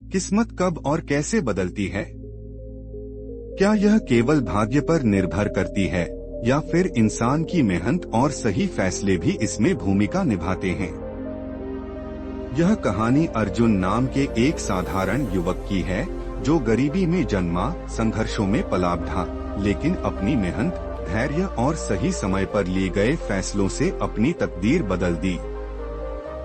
किस्मत कब और कैसे बदलती है? क्या यह केवल भाग्य पर निर्भर करती है या फिर इंसान की मेहनत और सही फैसले भी इसमें भूमिका निभाते हैं? यह कहानी अर्जुन नाम के एक साधारण युवक की है जो गरीबी में जन्मा, संघर्षों में पला बढ़ा, लेकिन अपनी मेहनत, धैर्य और सही समय पर लिए गए फैसलों से अपनी तकदीर बदल दी।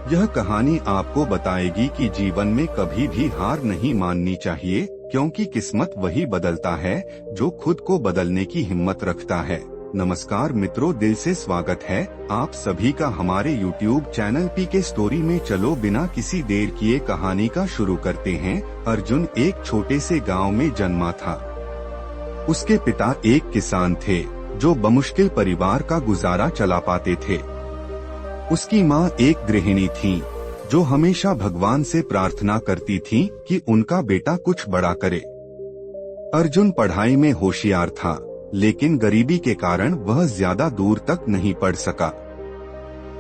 यह कहानी आपको बताएगी कि जीवन में कभी भी हार नहीं माननी चाहिए, क्योंकि किस्मत वही बदलता है जो खुद को बदलने की हिम्मत रखता है। नमस्कार मित्रों, दिल से स्वागत है आप सभी का हमारे YouTube चैनल पीके स्टोरी में। चलो बिना किसी देर किए कहानी का शुरू करते हैं। अर्जुन एक छोटे से गांव में जन्मा था। उसके पिता एक किसान थे जो बमुश्किल परिवार का गुजारा चला पाते थे। उसकी माँ एक गृहिणी थी जो हमेशा भगवान से प्रार्थना करती थी कि उनका बेटा कुछ बड़ा करे। अर्जुन पढ़ाई में होशियार था, लेकिन गरीबी के कारण वह ज्यादा दूर तक नहीं पढ़ सका।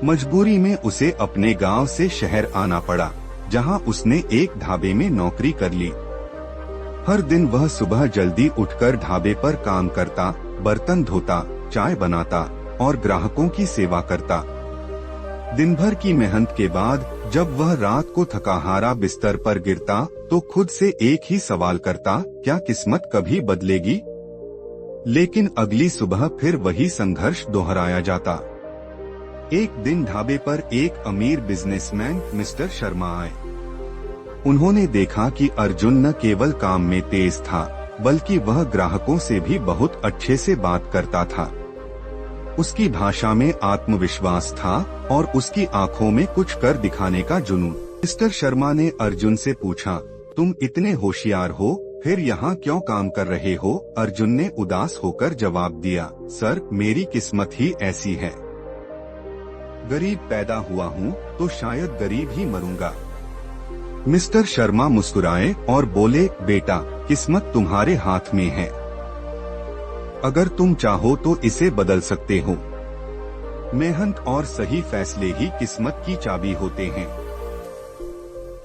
मजबूरी में उसे अपने गांव से शहर आना पड़ा, जहां उसने एक ढाबे में नौकरी कर ली। हर दिन वह सुबह जल्दी उठकर ढाबे पर काम करता, बर्तन धोता, चाय बनाता और ग्राहकों की सेवा करता। दिन भर की मेहनत के बाद जब वह रात को थकाहारा बिस्तर पर गिरता तो खुद से एक ही सवाल करता, क्या किस्मत कभी बदलेगी? लेकिन अगली सुबह फिर वही संघर्ष दोहराया जाता। एक दिन ढाबे पर एक अमीर बिजनेसमैन मिस्टर शर्मा आए। उन्होंने देखा कि अर्जुन न केवल काम में तेज था, बल्कि वह ग्राहकों से भी बहुत अच्छे से बात करता था। उसकी भाषा में आत्मविश्वास था और उसकी आंखों में कुछ कर दिखाने का जुनून। मिस्टर शर्मा ने अर्जुन से पूछा, तुम इतने होशियार हो, फिर यहाँ क्यों काम कर रहे हो? अर्जुन ने उदास होकर जवाब दिया, सर, मेरी किस्मत ही ऐसी है। गरीब पैदा हुआ हूँ तो शायद गरीब ही मरूंगा। मिस्टर शर्मा मुस्कुराए और बोले, बेटा, किस्मत तुम्हारे हाथ में है। अगर तुम चाहो तो इसे बदल सकते हो। मेहनत और सही फैसले ही किस्मत की चाबी होते हैं।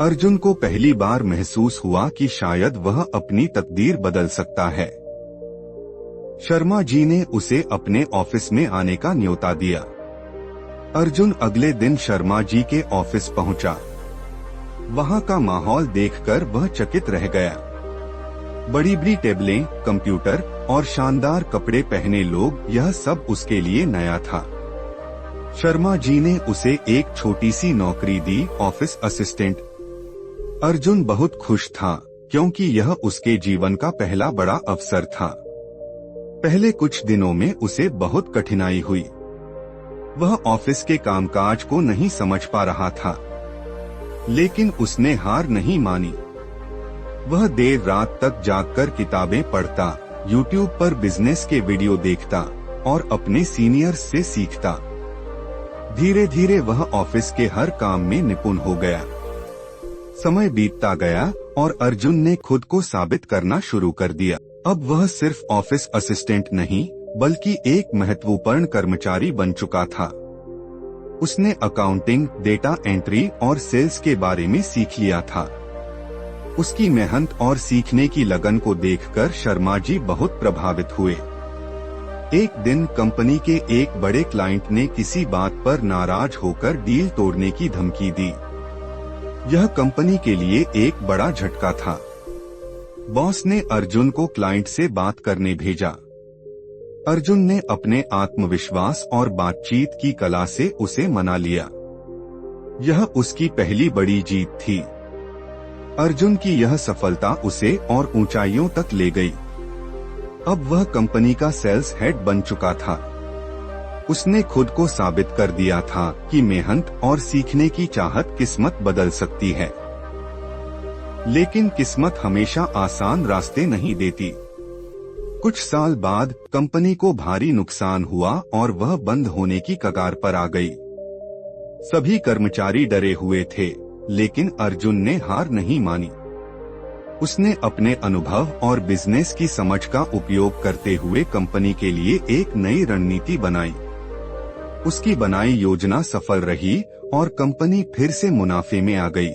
अर्जुन को पहली बार महसूस हुआ कि शायद वह अपनी तकदीर बदल सकता है। शर्मा जी ने उसे अपने ऑफिस में आने का न्योता दिया। अर्जुन अगले दिन शर्मा जी के ऑफिस पहुंचा। वहां का माहौल देखकर वह चकित रह गया। बड़ी बड़ी टेबलें, कंप्यूटर और शानदार कपड़े पहने लोग, यह सब उसके लिए नया था। शर्मा जी ने उसे एक छोटी सी नौकरी दी, ऑफिस असिस्टेंट। अर्जुन बहुत खुश था क्योंकि यह उसके जीवन का पहला बड़ा अवसर था। पहले कुछ दिनों में उसे बहुत कठिनाई हुई। वह ऑफिस के कामकाज को नहीं समझ पा रहा था, लेकिन उसने हार नहीं मानी। वह देर रात तक जागकर किताबें पढ़ता, YouTube पर बिजनेस के वीडियो देखता और अपने सीनियर्स से सीखता। धीरे धीरे वह ऑफिस के हर काम में निपुण हो गया। समय बीतता गया और अर्जुन ने खुद को साबित करना शुरू कर दिया। अब वह सिर्फ ऑफिस असिस्टेंट नहीं, बल्कि एक महत्वपूर्ण कर्मचारी बन चुका था। उसने अकाउंटिंग, डेटा एंट्री और सेल्स के बारे में सीख लिया था। उसकी मेहनत और सीखने की लगन को देखकर शर्मा जी बहुत प्रभावित हुए। एक दिन कंपनी के एक बड़े क्लाइंट ने किसी बात पर नाराज होकर डील तोड़ने की धमकी दी। यह कंपनी के लिए एक बड़ा झटका था। बॉस ने अर्जुन को क्लाइंट से बात करने भेजा। अर्जुन ने अपने आत्मविश्वास और बातचीत की कला से उसे मना लिया। यह उसकी पहली बड़ी जीत थी। अर्जुन की यह सफलता उसे और ऊंचाइयों तक ले गई। अब वह कंपनी का सेल्स हेड बन चुका था। उसने खुद को साबित कर दिया था कि मेहनत और सीखने की चाहत किस्मत बदल सकती है। लेकिन किस्मत हमेशा आसान रास्ते नहीं देती। कुछ साल बाद कंपनी को भारी नुकसान हुआ और वह बंद होने की कगार पर आ गई। सभी कर्मचारी डरे हुए थे, लेकिन अर्जुन ने हार नहीं मानी। उसने अपने अनुभव और बिजनेस की समझ का उपयोग करते हुए कंपनी के लिए एक नई रणनीति बनाई। उसकी बनाई योजना सफल रही और कंपनी फिर से मुनाफे में आ गई।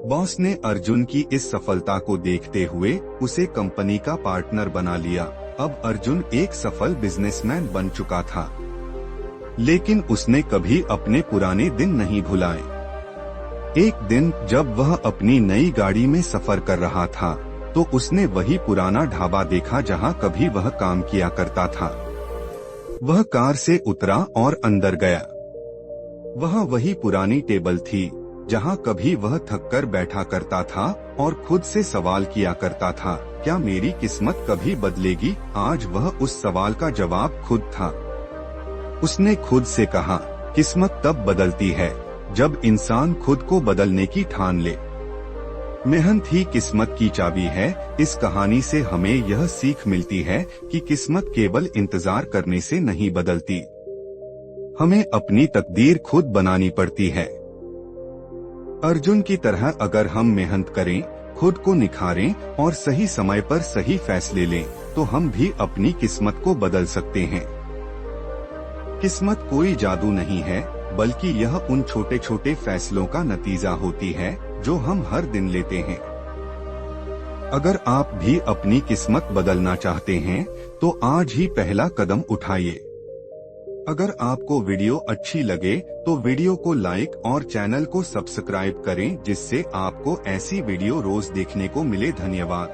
बॉस ने अर्जुन की इस सफलता को देखते हुए उसे कंपनी का पार्टनर बना लिया। अब अर्जुन एक सफल बिजनेसमैन बन चुका था, लेकिन उसने कभी अपने पुराने दिन नहीं भुलाए। एक दिन जब वह अपनी नई गाड़ी में सफर कर रहा था, तो उसने वही पुराना ढाबा देखा जहां कभी वह काम किया करता था। वह कार से उतरा और अंदर गया। वह वही पुरानी टेबल थी जहां कभी वह थककर बैठा करता था और खुद से सवाल किया करता था, क्या मेरी किस्मत कभी बदलेगी? आज वह उस सवाल का जवाब खुद था। उसने खुद से कहा, किस्मत तब बदलती है जब इंसान खुद को बदलने की ठान ले। मेहनत ही किस्मत की चाबी है। इस कहानी से हमें यह सीख मिलती है कि किस्मत केवल इंतजार करने से नहीं बदलती, हमें अपनी तकदीर खुद बनानी पड़ती है। अर्जुन की तरह अगर हम मेहनत करें, खुद को निखारें और सही समय पर सही फैसले लें, तो हम भी अपनी किस्मत को बदल सकते हैं। किस्मत कोई जादू नहीं है, बल्कि यह उन छोटे छोटे फैसलों का नतीजा होती है जो हम हर दिन लेते हैं। अगर आप भी अपनी किस्मत बदलना चाहते हैं, तो आज ही पहला कदम उठाइए। अगर आपको वीडियो अच्छी लगे तो वीडियो को लाइक और चैनल को सब्सक्राइब करें, जिससे आपको ऐसी वीडियो रोज देखने को मिले। धन्यवाद।